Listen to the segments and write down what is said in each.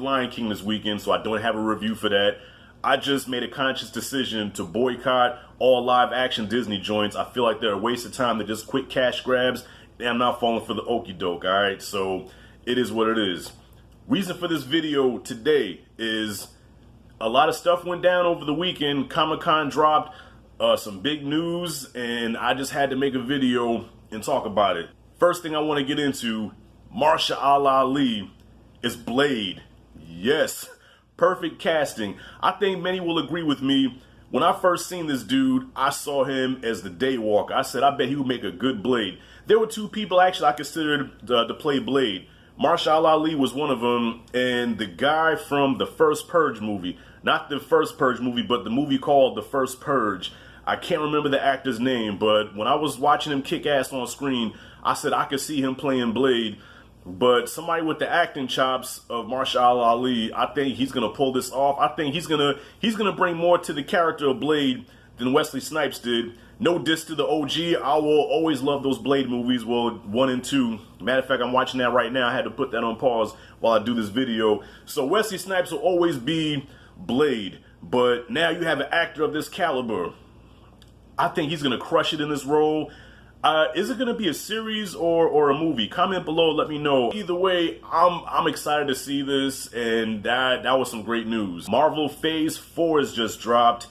Lion King this weekend, so I don't have a review for that. I just made a conscious decision to boycott all live action Disney joints. I feel like they're a waste of time. They're just quick cash grabs, and I'm not falling for the okie doke, alright? So it is what it is. Reason for this video today is a lot of stuff went down over the weekend. Comic-Con dropped some big news, and I just had to make a video and talk about it. First thing I want to get into, Mahershala Ali is Blade. Yes, perfect casting. I think many will agree with me. When I first seen this dude, I saw him as the Daywalker. I said, I bet he would make a good Blade. There were two people actually I considered to play Blade. Mahershala Ali was one of them, and the guy from the first Purge movie. Not the first Purge movie, but the movie called The First Purge. I can't remember the actor's name, but when I was watching him kick ass on screen, I said I could see him playing Blade. But somebody with the acting chops of Mahershala Ali, I think he's gonna pull this off. I think he's gonna bring more to the character of Blade than Wesley Snipes did. No diss to the OG. I will always love those Blade movies. Well, 1 and 2. Matter of fact, I'm watching that right now. I had to put that on pause while I do this video. So Wesley Snipes will always be Blade. But now you have an actor of this caliber. I think he's gonna crush it in this role. Is it gonna be a series or a movie? Comment below, let me know. Either way, I'm excited to see this, and that was some great news. Marvel Phase 4 has just dropped,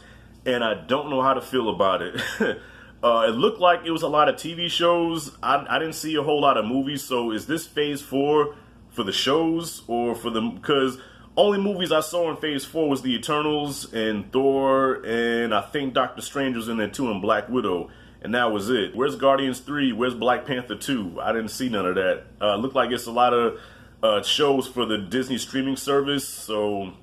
and I don't know how to feel about it. It looked like it was a lot of TV shows. I didn't see a whole lot of movies, so is this Phase 4 for the shows or for the, because only movies I saw in Phase 4 was The Eternals and Thor, and I think Doctor Strange was in there too, and Black Widow. And that was it. Where's Guardians 3? Where's Black Panther 2? I didn't see none of that. Looked like it's a lot of shows for the Disney streaming service, so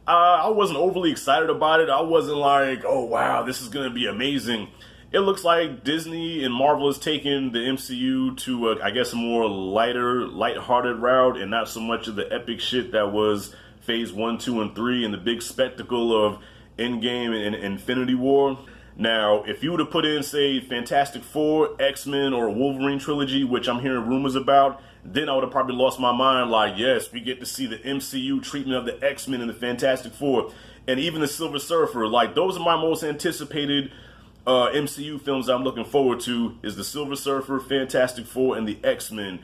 I wasn't overly excited about it. I wasn't like, oh wow, this is gonna be amazing. It looks like Disney and Marvel has taken the MCU to, I guess, a more lighthearted route, and not so much of the epic shit that was Phase 1, 2, and 3, and the big spectacle of Endgame and Infinity War. Now, if you were to put in, say, Fantastic Four, X-Men, or Wolverine trilogy, which I'm hearing rumors about, then I would have probably lost my mind. Like, yes, we get to see the MCU treatment of the X-Men and the Fantastic Four, and even the Silver Surfer. Like, those are my most anticipated MCU films I'm looking forward to, is the Silver Surfer, Fantastic Four, and the X-Men.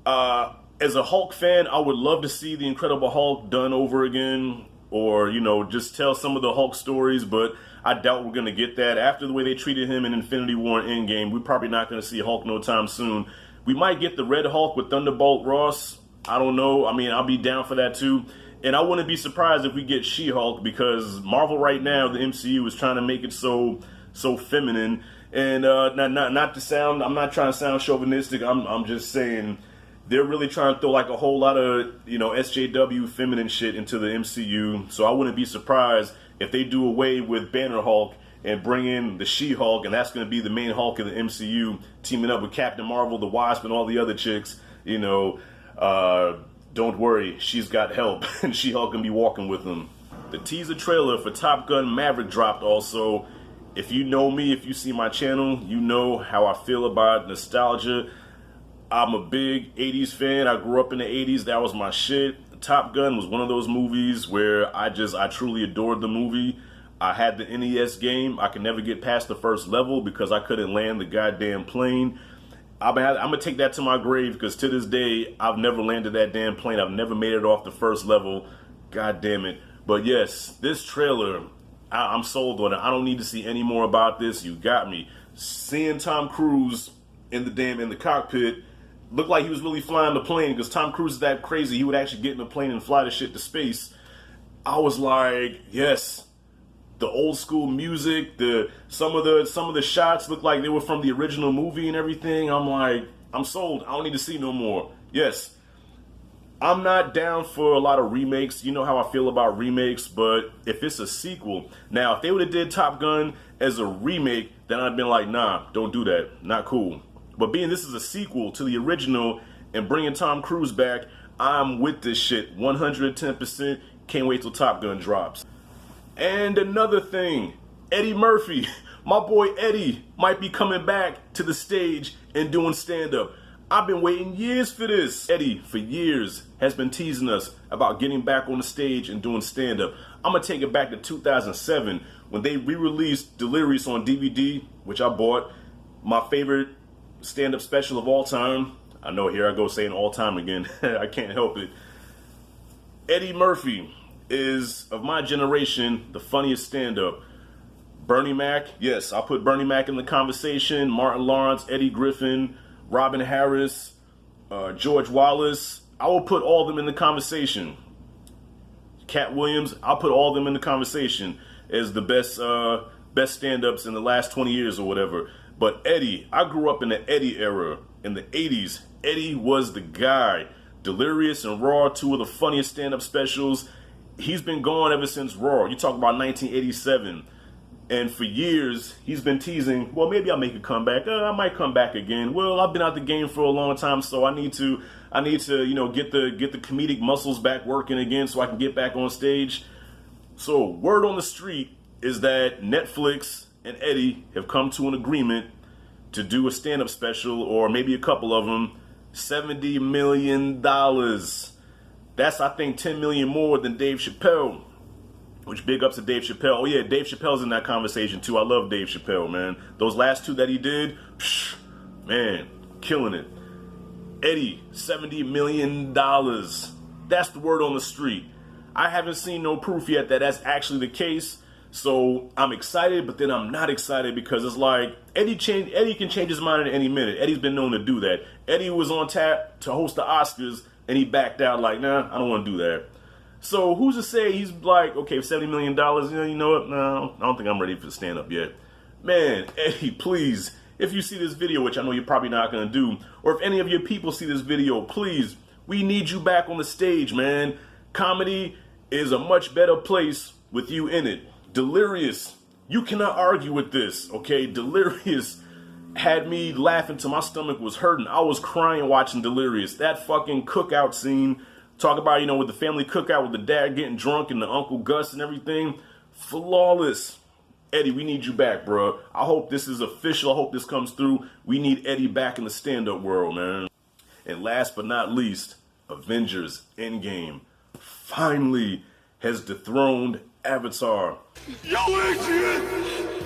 As a Hulk fan, I would love to see the Incredible Hulk done over again, or, you know, just tell some of the Hulk stories, but I doubt we're going to get that. After the way they treated him in Infinity War and Endgame, we're probably not going to see Hulk no time soon. We might get the Red Hulk with Thunderbolt Ross. I don't know. I mean, I'll be down for that too. And I wouldn't be surprised if we get She-Hulk, because Marvel right now, the MCU, is trying to make it so feminine. And not to sound, I'm not trying to sound chauvinistic. I'm just saying they're really trying to throw like a whole lot of, you know, SJW feminine shit into the MCU. So I wouldn't be surprised if they do away with Banner Hulk and bring in the She-Hulk, and that's going to be the main Hulk of the MCU, teaming up with Captain Marvel, the Wasp, and all the other chicks. You know, don't worry, she's got help, and She-Hulk can be walking with them. The teaser trailer for Top Gun Maverick dropped also. If you know me, if you see my channel, you know how I feel about nostalgia. I'm a big 80s fan. I grew up in the 80s. That was my shit. Top Gun was one of those movies where I truly adored the movie. I had the NES game. I could never get past the first level because I couldn't land the goddamn plane. I'm gonna take that to my grave, because to this day, I've never landed that damn plane. I've never made it off the first level. God damn it. But yes, this trailer, I'm sold on it. I don't need to see any more about this. You got me. Seeing Tom Cruise in the cockpit, looked like he was really flying the plane, because Tom Cruise is that crazy. He would actually get in the plane and fly the shit to space. I was like, yes. The old school music, some of the shots looked like they were from the original movie and everything. I'm like, I'm sold. I don't need to see no more. Yes. I'm not down for a lot of remakes. You know how I feel about remakes, but if it's a sequel, now if they would have did Top Gun as a remake, then I'd been like, nah, don't do that. Not cool. But being this is a sequel to the original and bringing Tom Cruise back, I'm with this shit 110%. Can't wait till Top Gun drops. And another thing, Eddie Murphy, my boy Eddie, might be coming back to the stage and doing stand-up. I've been waiting years for this. Eddie, for years, has been teasing us about getting back on the stage and doing stand-up. I'm going to take it back to 2007 when they re-released Delirious on DVD, which I bought. My favorite stand-up special of all time. I know, here I go saying all time again. I can't help it. Eddie Murphy is, of my generation, the funniest stand-up. Bernie Mac, yes, I'll put Bernie Mac in the conversation. Martin Lawrence, Eddie Griffin, Robin Harris, George Wallace. I will put all of them in the conversation. Cat Williams, I'll put all of them in the conversation as the best stand-ups in the last 20 years or whatever. But Eddie, I grew up in the Eddie era. In the 80s, Eddie was the guy. Delirious and Raw, two of the funniest stand-up specials. He's been gone ever since Raw. You talk about 1987. And for years, he's been teasing, well, maybe I'll make a comeback. I might come back again. Well, I've been out the game for a long time, so I need to, you know, get the comedic muscles back working again so I can get back on stage. So word on the street is that Netflix and Eddie have come to an agreement to do a stand-up special, or maybe a couple of them, $70 million. That's, I think, $10 million more than Dave Chappelle. Which, big ups to Dave Chappelle. Oh yeah, Dave Chappelle's in that conversation too. I love Dave Chappelle, man. Those last two that he did, man, killing it. Eddie, $70 million. That's the word on the street. I haven't seen no proof yet that that's actually the case. So I'm excited, but then I'm not excited because it's like Eddie can change his mind at any minute. Eddie's been known to do that. Eddie was on tap to host the Oscars and he backed out like, nah, I don't want to do that. So who's to say he's like, okay, $70 million, you know what? No, I don't think I'm ready for stand-up yet. Man, Eddie, please, if you see this video, which I know you're probably not going to do, or if any of your people see this video, please, we need you back on the stage, man. Comedy is a much better place with you in it. Delirious, you cannot argue with this, okay? Delirious had me laughing till my stomach was hurting. I was crying watching Delirious. That fucking cookout scene. Talk about, you know, with the family cookout, with the dad getting drunk and the Uncle Gus and everything. Flawless. Eddie, we need you back, bro. I hope this is official. I hope this comes through. We need Eddie back in the stand-up world, man. And last but not least, Avengers Endgame finally has dethroned Avatar. Yo, Adrian!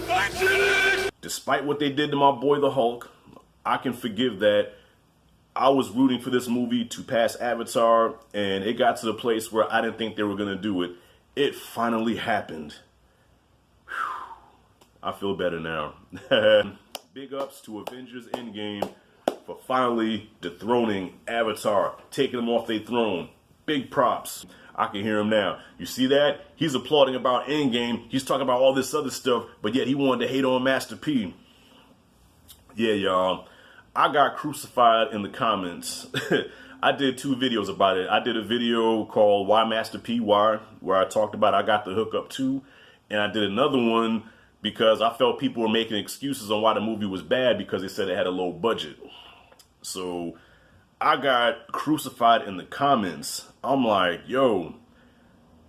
I did it! Despite what they did to my boy the Hulk, I can forgive that. I was rooting for this movie to pass Avatar, and it got to the place where I didn't think they were going to do it. It finally happened. Whew. I feel better now. Big ups to Avengers Endgame for finally dethroning Avatar, taking them off their throne. Big props. I can hear him now. You see that? He's applauding about Endgame. He's talking about all this other stuff, but yet he wanted to hate on Master P. Yeah, y'all. I got crucified in the comments. I did 2 videos about it. I did a video called Why Master P Why, where I talked about I got the hookup too. And I did another one because I felt people were making excuses on why the movie was bad because they said it had a low budget. So I got crucified in the comments. I'm like, yo,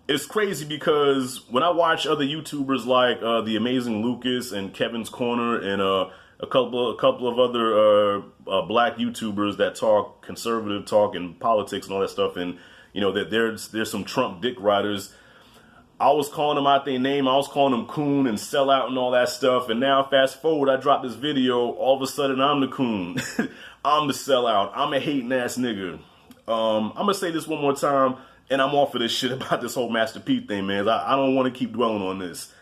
it's crazy because when I watch other YouTubers like The Amazing Lucas and Kevin's Corner and a couple of other black YouTubers that talk conservative talk and politics and all that stuff, and you know that there's some Trump dick riders. I was calling them out their name. I was calling them coon and sellout and all that stuff. And now fast forward, I dropped this video. All of a sudden, I'm the coon. I'm the sellout. I'm a hating ass nigga. I'm gonna say this one more time, and I'm off of this shit about this whole Master P thing, man. I don't want to keep dwelling on this.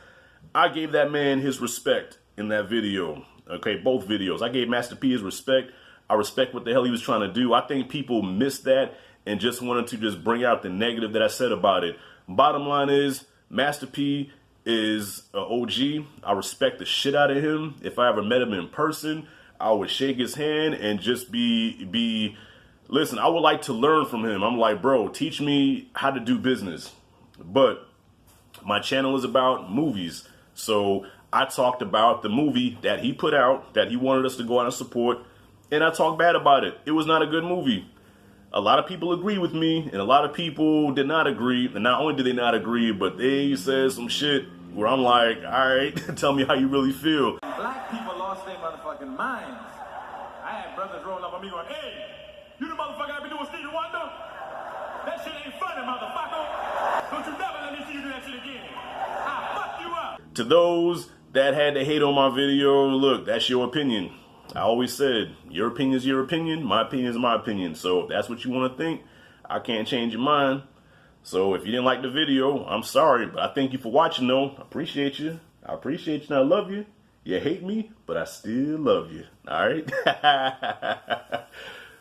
I gave that man his respect in that video. Okay, both videos. I gave Master P his respect. I respect what the hell he was trying to do. I think people missed that and just wanted to just bring out the negative that I said about it. Bottom line is, Master P is an OG. I respect the shit out of him. If I ever met him in person, I would shake his hand and just listen, I would like to learn from him. I'm like, bro, teach me how to do business. But my channel is about movies. So I talked about the movie that he put out, that he wanted us to go out and support, and I talked bad about it. It was not a good movie. A lot of people agree with me, and a lot of people did not agree. And not only did they not agree, but they said some shit where I'm like, all right, tell me how you really feel. Black people lost their motherfucking minds. I had brothers rolling up on me going, hey, to those that had to hate on my video, look, that's your opinion. I always said, your opinion is your opinion, my opinion is my opinion. So if that's what you want to think, I can't change your mind. So if you didn't like the video, I'm sorry, but I thank you for watching though. I appreciate you. I appreciate you and I love you. You hate me, but I still love you. All right?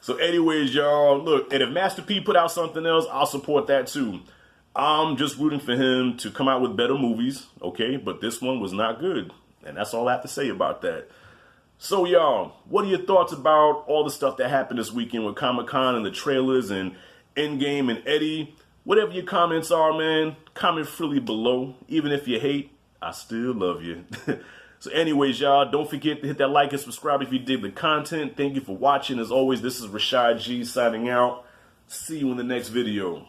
So anyways, y'all, look, and if Master P put out something else, I'll support that too. I'm just rooting for him to come out with better movies, okay? But this one was not good. And that's all I have to say about that. So, y'all, what are your thoughts about all the stuff that happened this weekend with Comic-Con and the trailers and Endgame and Eddie? Whatever your comments are, man, comment freely below. Even if you hate, I still love you. So anyways, y'all, don't forget to hit that like and subscribe if you dig the content. Thank you for watching. As always, this is Rashad G signing out. See you in the next video.